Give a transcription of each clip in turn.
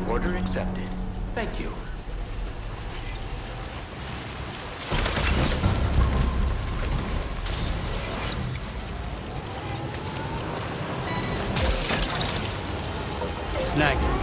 Order accepted. Thank you. Snag it.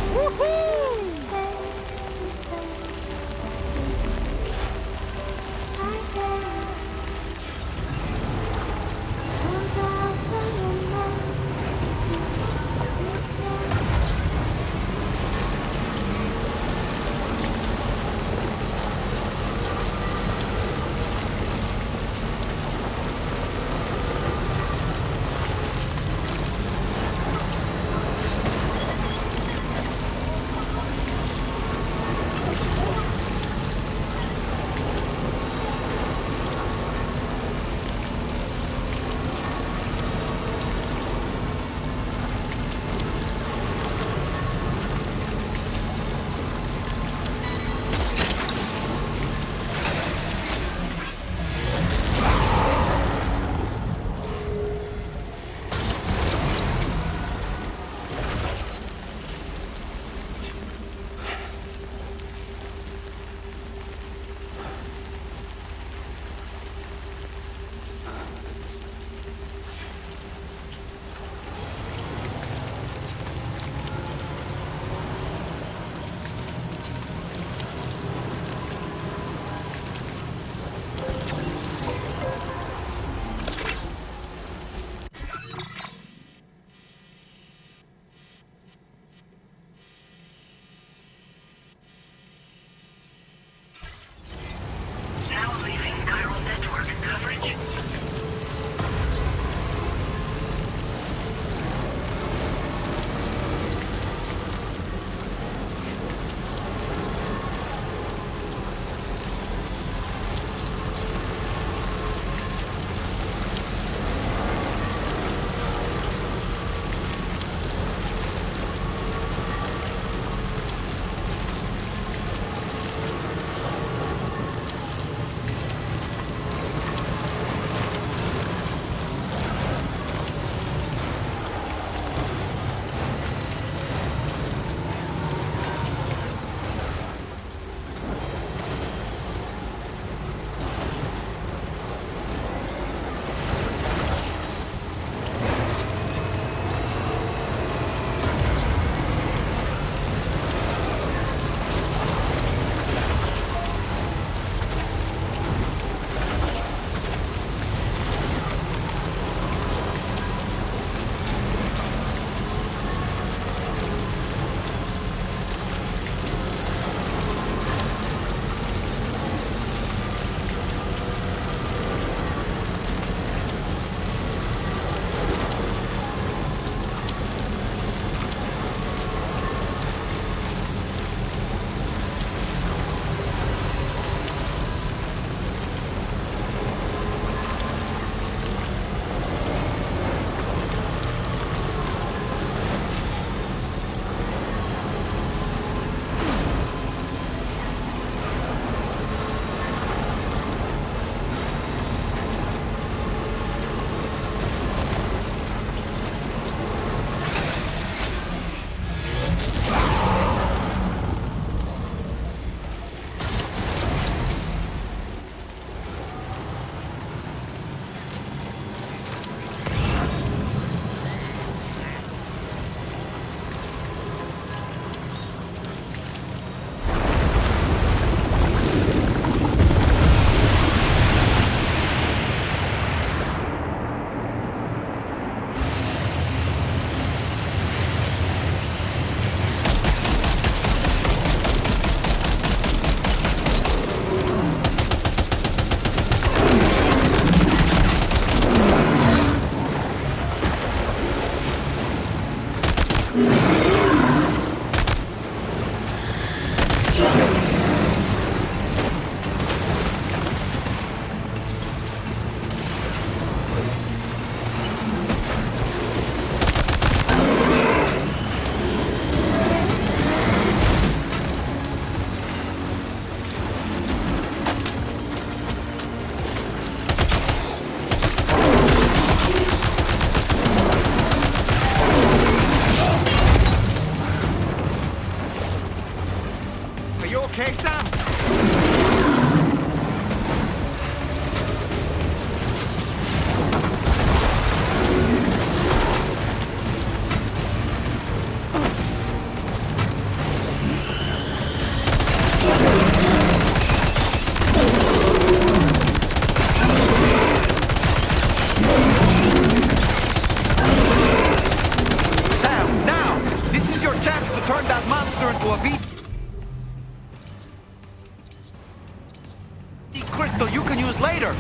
us later.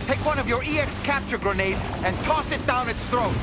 Take one of your EX capture grenades and toss it down its throat.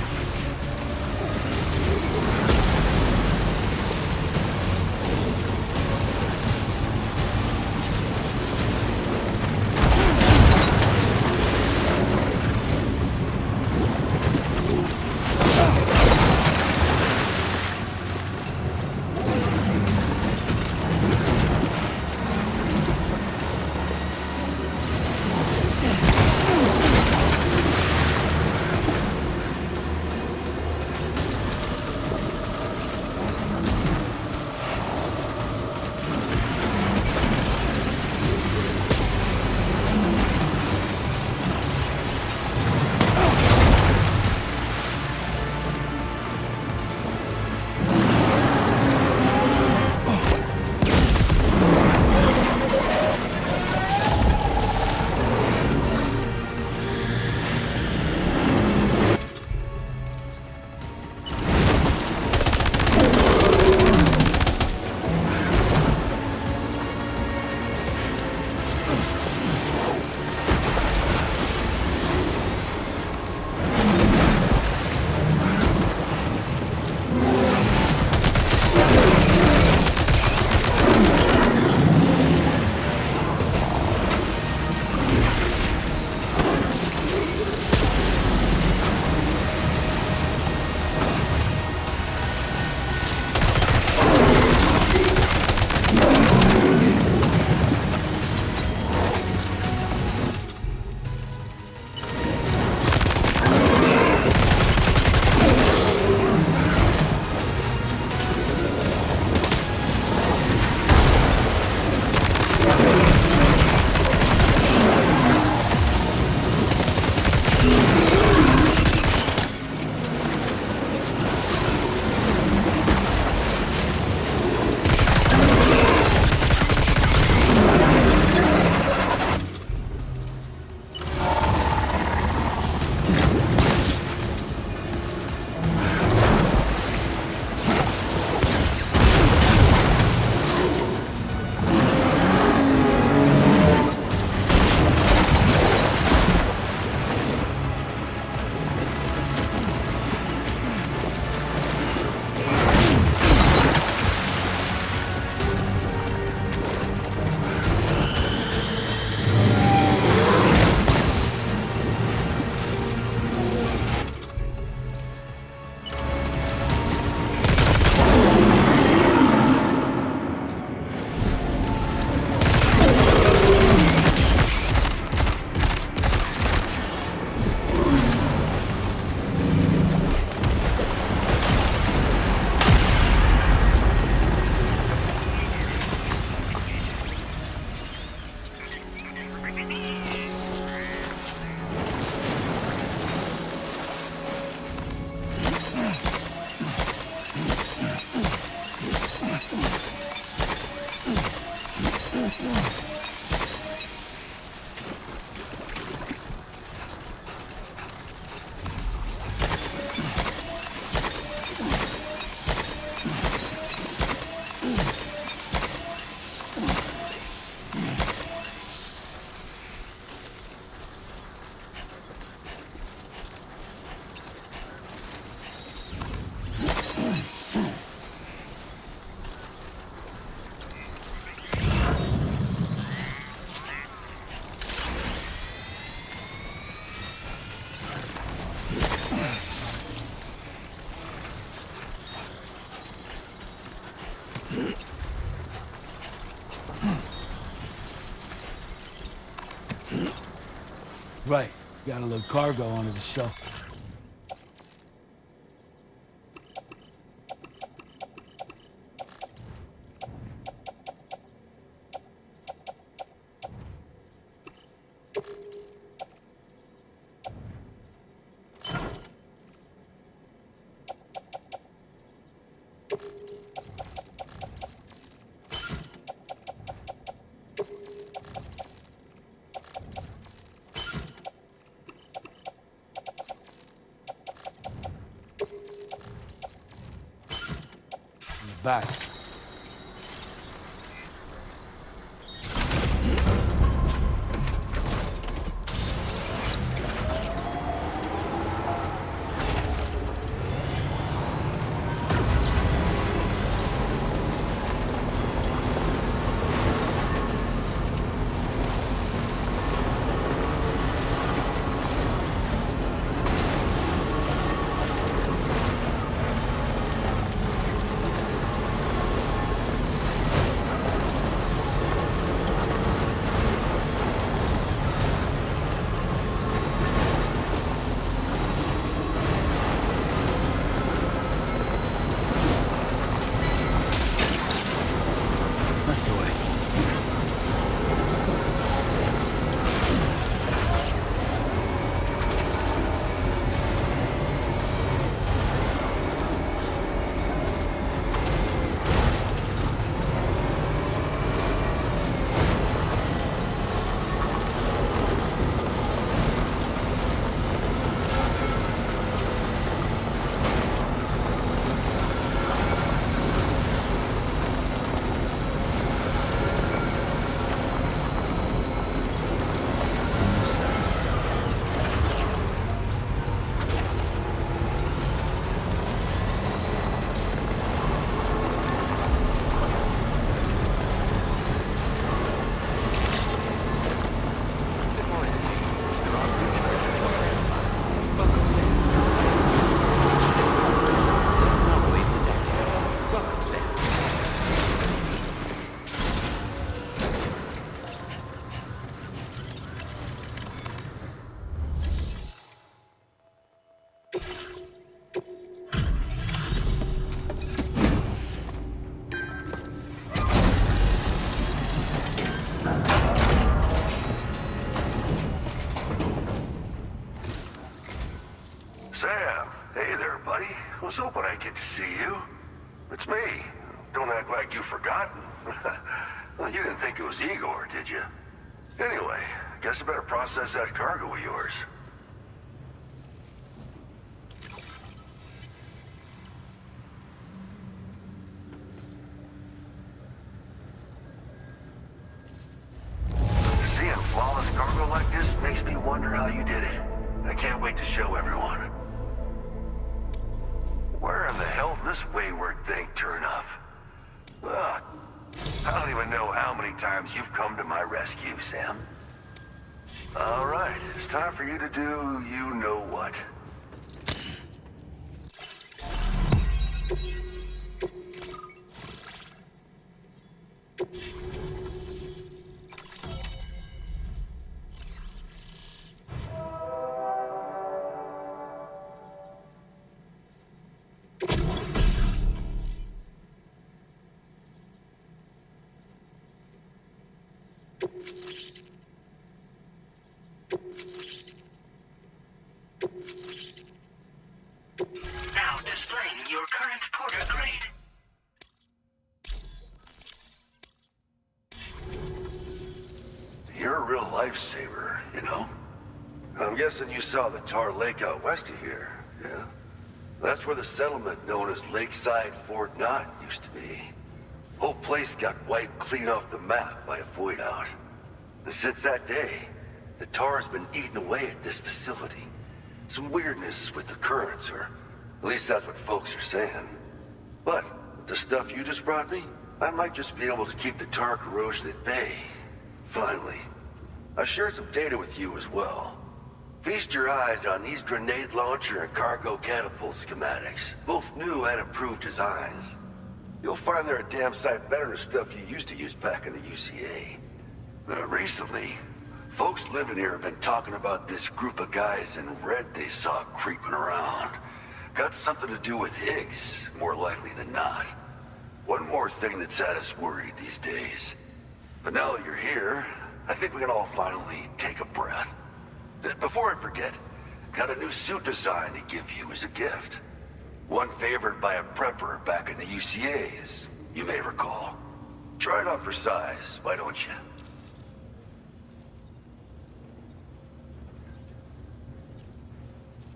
Right. Gotta load cargo onto the shelf. Back. Sam. Hey there, buddy. Was hoping I'd get to see you. It's me. Don't act like you've forgotten. Well, you didn't think it was Igor, did you? Anyway, guess I better process that cargo of yours. Seeing flawless cargo like this makes me wonder how you did it. I can't wait to show everyone. Where in the hell did this wayward thing turn up? Ugh. I don't even know how many times you've come to my rescue, Sam. All right, it's time for you to do you know what. Now displaying your current porter grade. You're a real lifesaver, you know? I'm guessing you saw the Tar Lake out west of here, yeah? That's where the settlement known as Lakeside Fort Knott used to be. Whole place got wiped clean off the map by a void out. And since that day, the tar's been eating away at this facility. Some weirdness with the currents, or at least that's what folks are saying. But with the stuff you just brought me, I might just be able to keep the tar corrosion at bay. Finally. I shared some data with you as well. Feast your eyes on these grenade launcher and cargo catapult schematics, both new and improved designs. You'll find they're a damn sight better than stuff you used to use back in the UCA. Recently, folks living here have been talking about this group of guys in red they saw creeping around. Got something to do with Higgs, more likely than not. One more thing that's had us worried these days. But now that you're here, I think we can all finally take a breath. Before I forget, got a new suit design to give you as a gift. One favored by a prepper back in the UCAs, you may recall. Try it on for size, why don't you?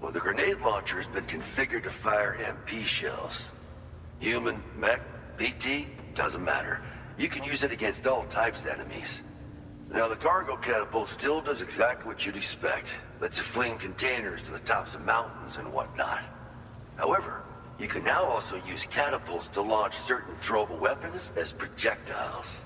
Well, the grenade launcher has been configured to fire MP shells. Human, mech, PT, doesn't matter. You can use it against all types of enemies. Now, the cargo catapult still does exactly what you'd expect. Lets you fling containers to the tops of mountains and whatnot. However, you can now also use catapults to launch certain throwable weapons as projectiles.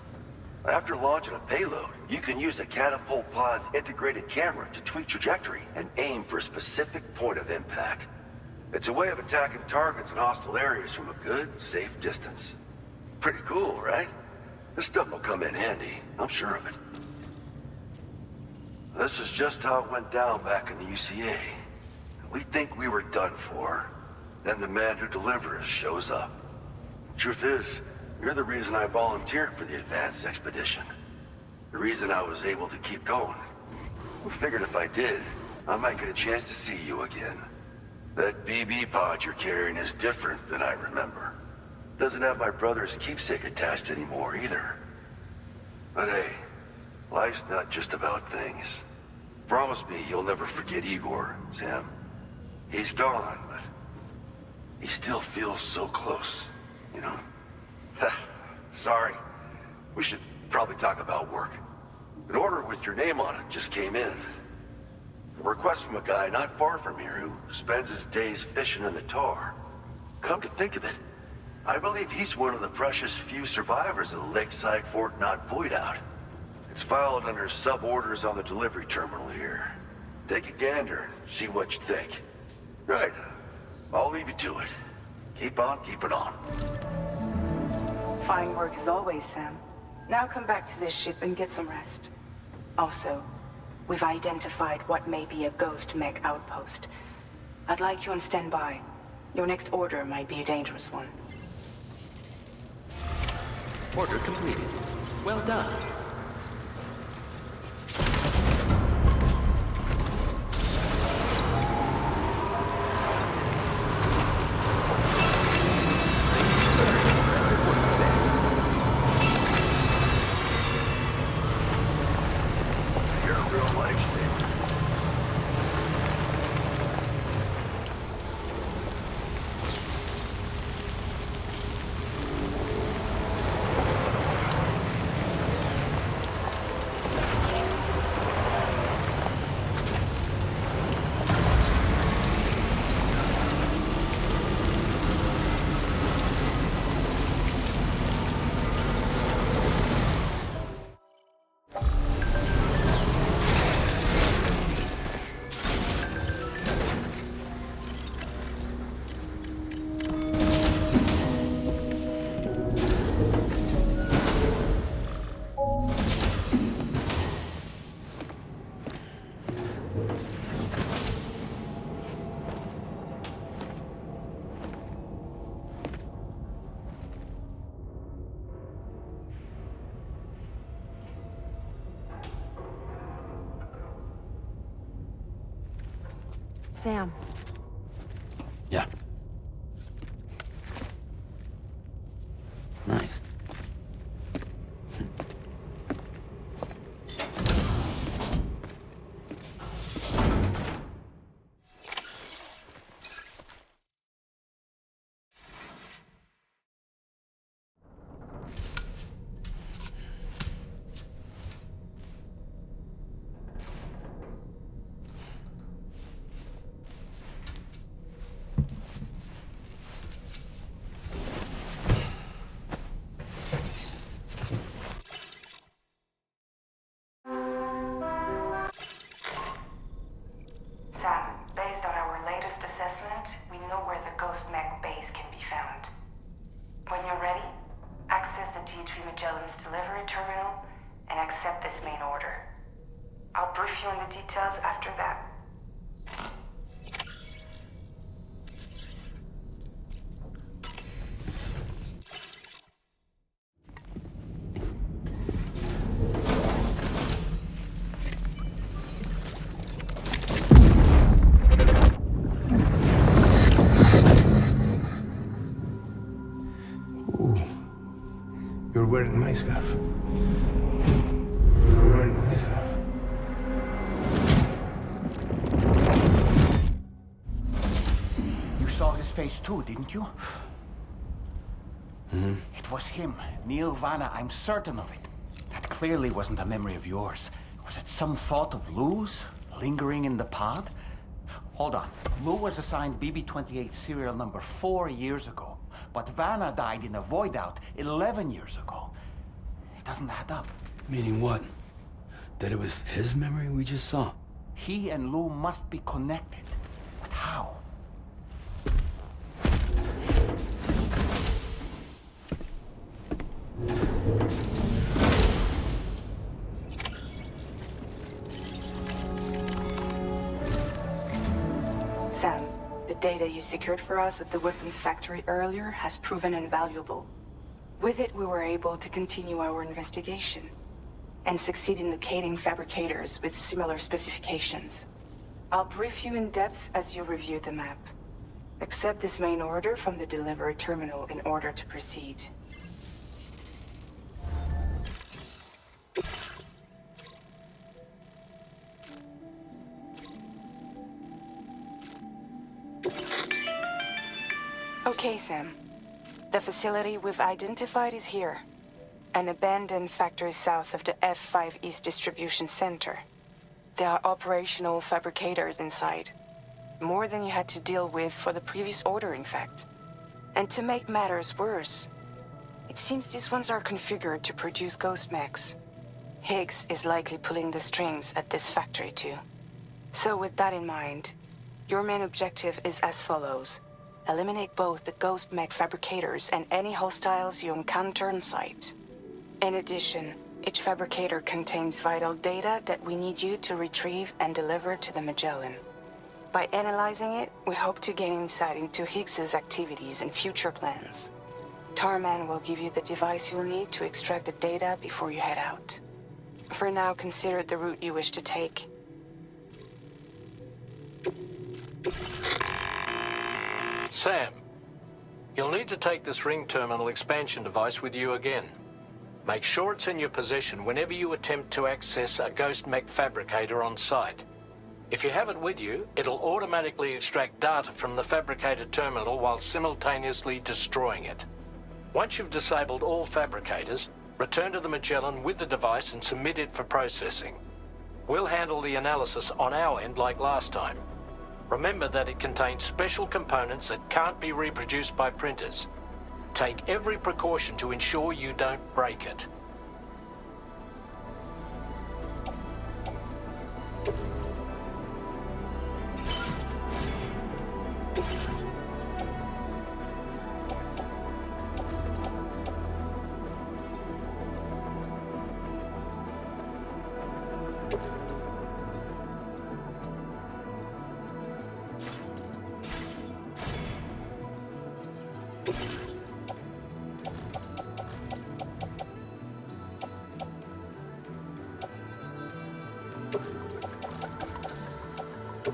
After launching a payload, you can use a catapult pod's integrated camera to tweak trajectory and aim for a specific point of impact. It's a way of attacking targets in hostile areas from a good, safe distance. Pretty cool, right? This stuff will come in handy, I'm sure of it. This is just how it went down back in the UCA. We think we were done for. Then the man who delivers shows up. Truth is, you're the reason I volunteered for the advanced expedition. The reason I was able to keep going. I figured if I did, I might get a chance to see you again. That BB pod you're carrying is different than I remember. Doesn't have my brother's keepsake attached anymore either. But hey, life's not just about things. Promise me you'll never forget Igor, Sam. He's gone, but he still feels so close, you know? Sorry. We should probably talk about work. An order with your name on it just came in. A request from a guy not far from here who spends his days fishing in the tar. Come to think of it, I believe he's one of the precious few survivors of the Lakeside Fort Knott void out. It's filed under sub-orders on the delivery terminal here. Take a gander and see what you think. Right. I'll leave you to it. Keep on keeping on. Fine work as always, Sam. Now come back to this ship and get some rest. Also, we've identified what may be a ghost mech outpost. I'd like you on standby. Your next order might be a dangerous one. Order completed. Well done. Sam. Yeah. Nice. Sam, based on our latest assessment, we know where the Ghost Mech base can be found. When you're ready, access the T3 Magellan's delivery terminal and accept this main order. I'll brief you on the details after that. You're wearing my scarf. You're wearing my scarf. You saw his face too, didn't you? It was him, Neil Vanna, I'm certain of it. That clearly wasn't a memory of yours. Was it some thought of Lou's, lingering in the pod? Hold on. Lou was assigned BB-28 serial number 4 years ago, but Vanna died in a void out 11 years ago. It doesn't add up. Meaning what? That it was his memory we just saw? He and Lou must be connected. But how? Sam, the data you secured for us at the weapons factory earlier has proven invaluable. With it, we were able to continue our investigation and succeed in locating fabricators with similar specifications. I'll brief you in depth as you review the map. Accept this main order from the delivery terminal in order to proceed. Okay, Sam. The facility we've identified is here. An abandoned factory south of the F5 East Distribution Center. There are operational fabricators inside. More than you had to deal with for the previous order, in fact. And to make matters worse, it seems these ones are configured to produce ghost mechs. Higgs is likely pulling the strings at this factory too. So with that in mind, your main objective is as follows. Eliminate both the ghost mech fabricators and any hostiles you encounter on site. In addition, each fabricator contains vital data that we need you to retrieve and deliver to the Magellan. By analyzing it, we hope to gain insight into Higgs's activities and future plans. Tarman will give you the device you'll need to extract the data before you head out. For now, consider the route you wish to take. Sam, you'll need to take this ring terminal expansion device with you again. Make sure it's in your possession whenever you attempt to access a ghost mech fabricator on site. If you have it with you, it'll automatically extract data from the fabricator terminal while simultaneously destroying it. Once you've disabled all fabricators, return to the Magellan with the device and submit it for processing. We'll handle the analysis on our end like last time. Remember that it contains special components that can't be reproduced by printers. Take every precaution to ensure you don't break it. I'm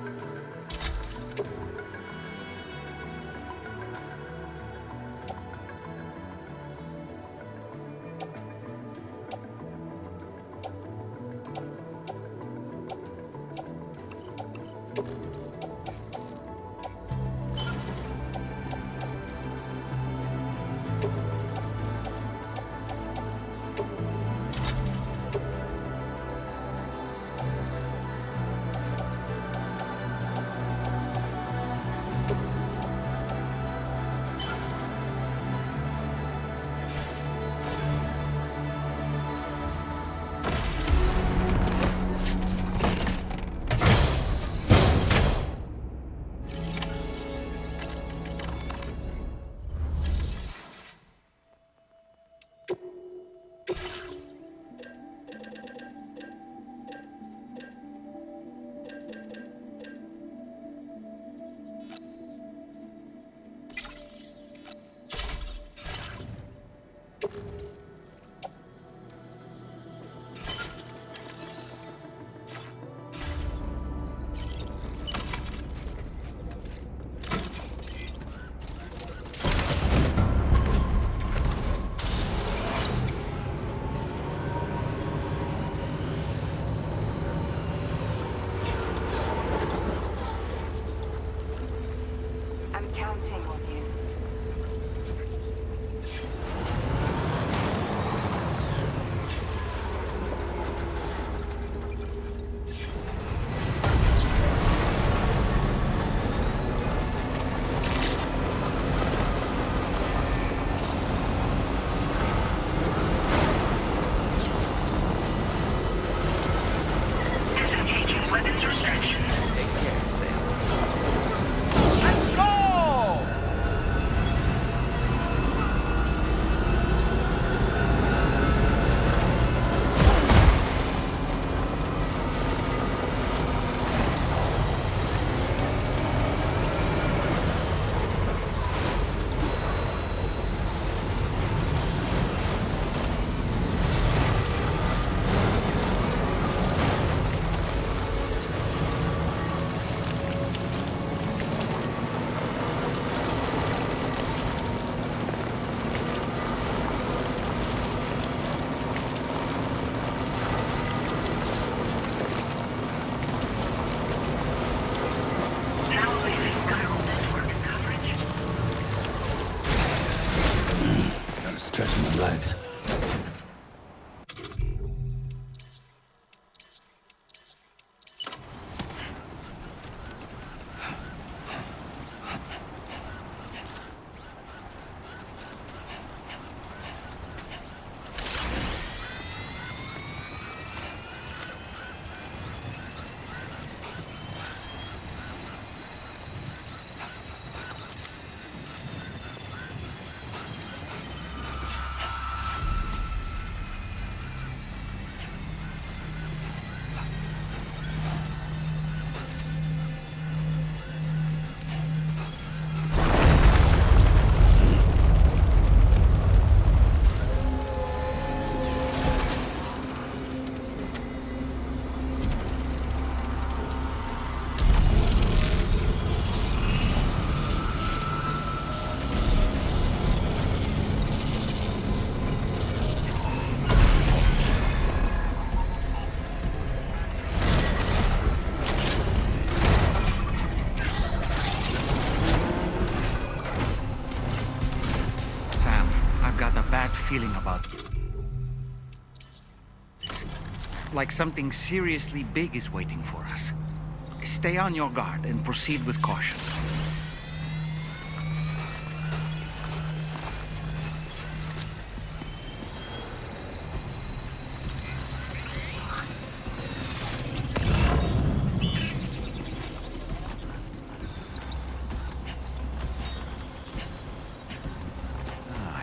counting on you. Disengaging weapons restrictions. Take care, Sam. Now leaving viral network coverage. Gotta stretch my legs. Sam, I've got a bad feeling about this. Like something seriously big is waiting for us. Stay on your guard and proceed with caution.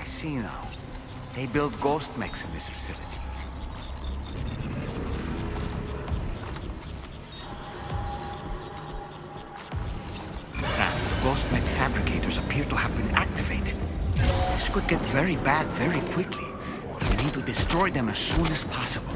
I see now. They build ghost mechs in this facility. Sam, the ghost mech fabricators appear to have been activated. This could get very bad very quickly. We need to destroy them as soon as possible.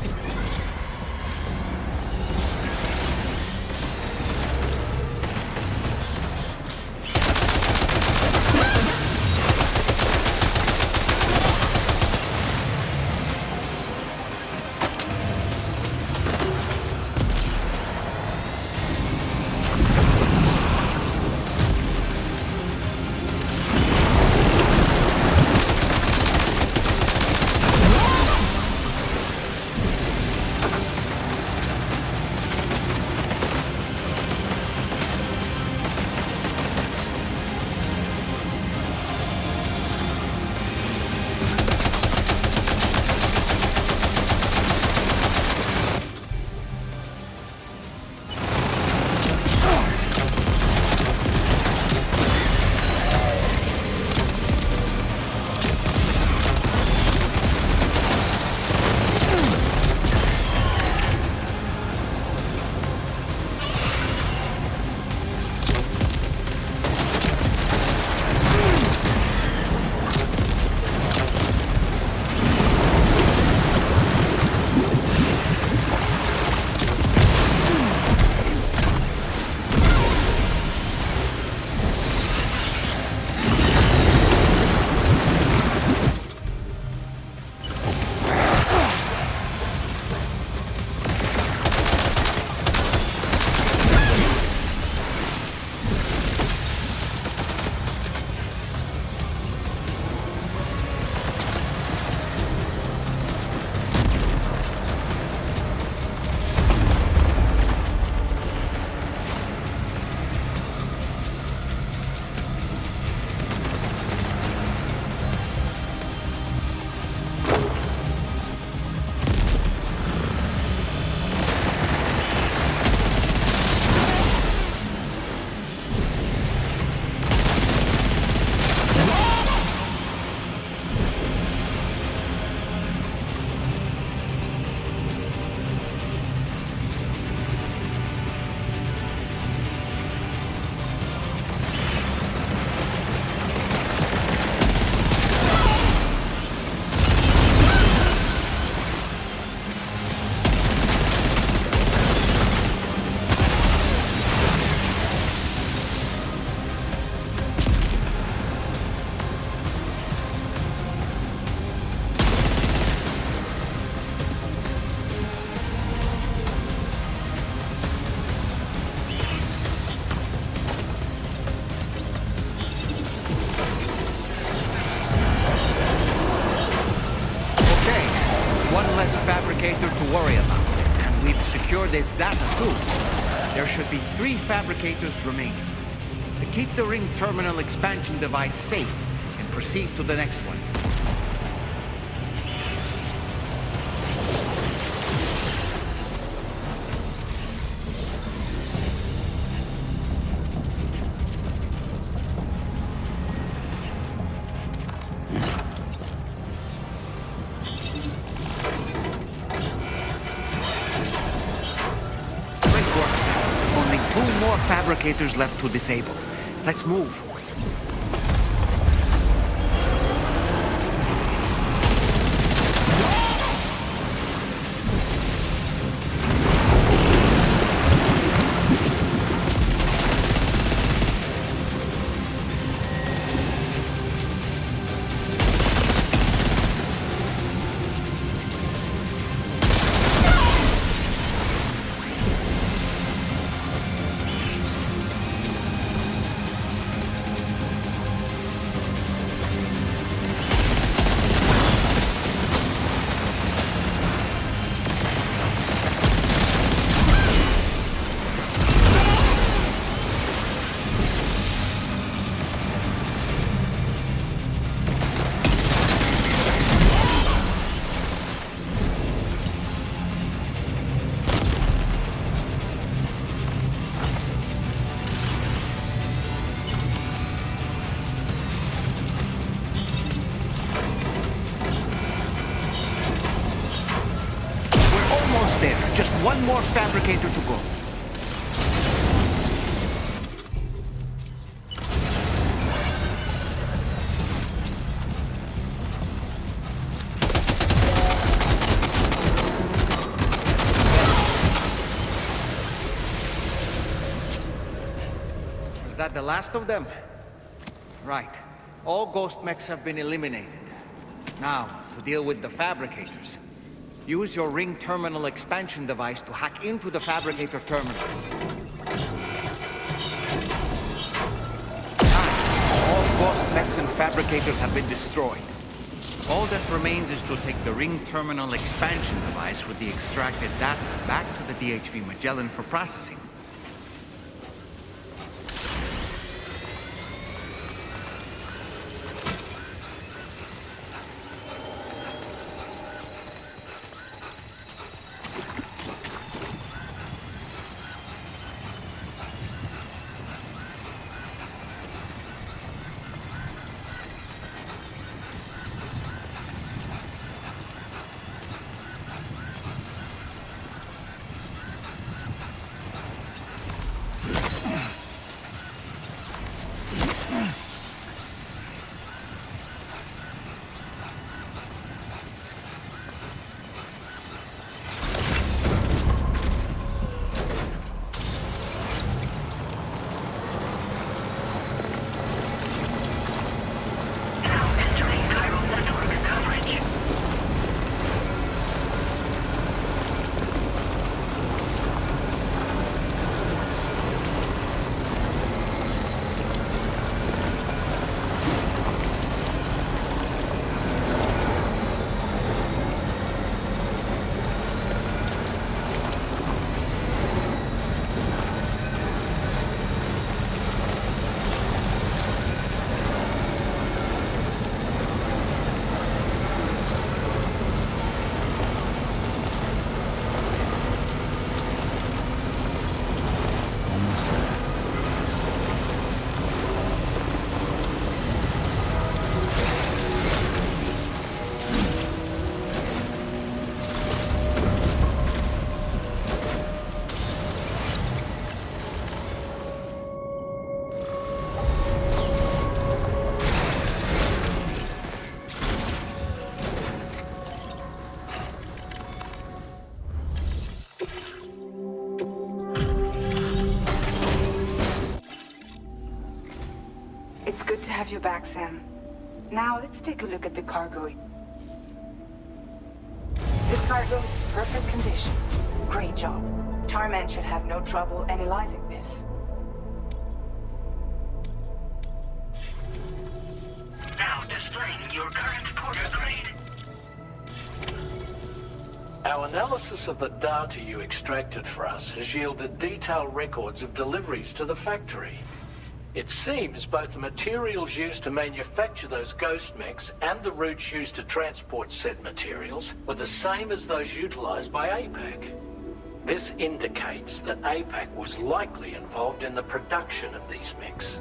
with its data too. There should be 3 fabricators remaining. To keep the ring terminal expansion device safe and proceed to the next one. Fabricators left to disable. Let's move. Just one more fabricator to go. Is that the last of them? Right. All ghost mechs have been eliminated. Now, to deal with the fabricators. Use your ring terminal expansion device to hack into the fabricator terminals. All ghost mechs and fabricators have been destroyed. All that remains is to take the ring terminal expansion device with the extracted data back to the DHV Magellan for processing. It's good to have you back, Sam. Now, let's take a look at the cargo. This cargo is in perfect condition. Great job. Tarman should have no trouble analyzing this. Now displaying your current quarter grade. Our analysis of the data you extracted for us has yielded detailed records of deliveries to the factory. It seems both the materials used to manufacture those ghost mechs and the routes used to transport said materials were the same as those utilized by APAC. This indicates that APAC was likely involved in the production of these mechs.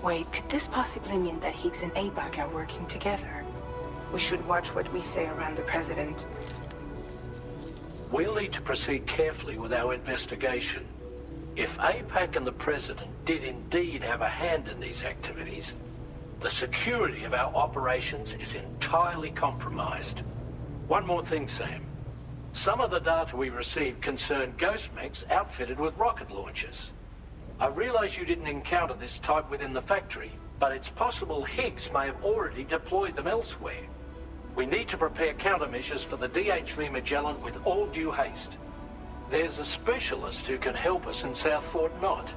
Wait, could this possibly mean that Higgs and APAC are working together? We should watch what we say around the President. We'll need to proceed carefully with our investigation. If APAC and the President did indeed have a hand in these activities, the security of our operations is entirely compromised. One more thing, Sam. Some of the data we received concerned ghost mechs outfitted with rocket launchers. I realize you didn't encounter this type within the factory, but it's possible Higgs may have already deployed them elsewhere. We need to prepare countermeasures for the DHV Magellan with all due haste. There's a specialist who can help us in South Fort Knot,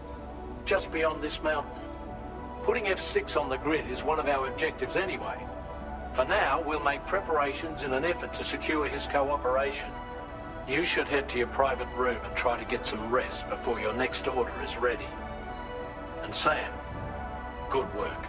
just beyond this mountain. Putting F6 on the grid is one of our objectives anyway. For now, we'll make preparations in an effort to secure his cooperation. You should head to your private room and try to get some rest before your next order is ready. And Sam, good work.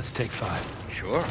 Let's take 5. Sure.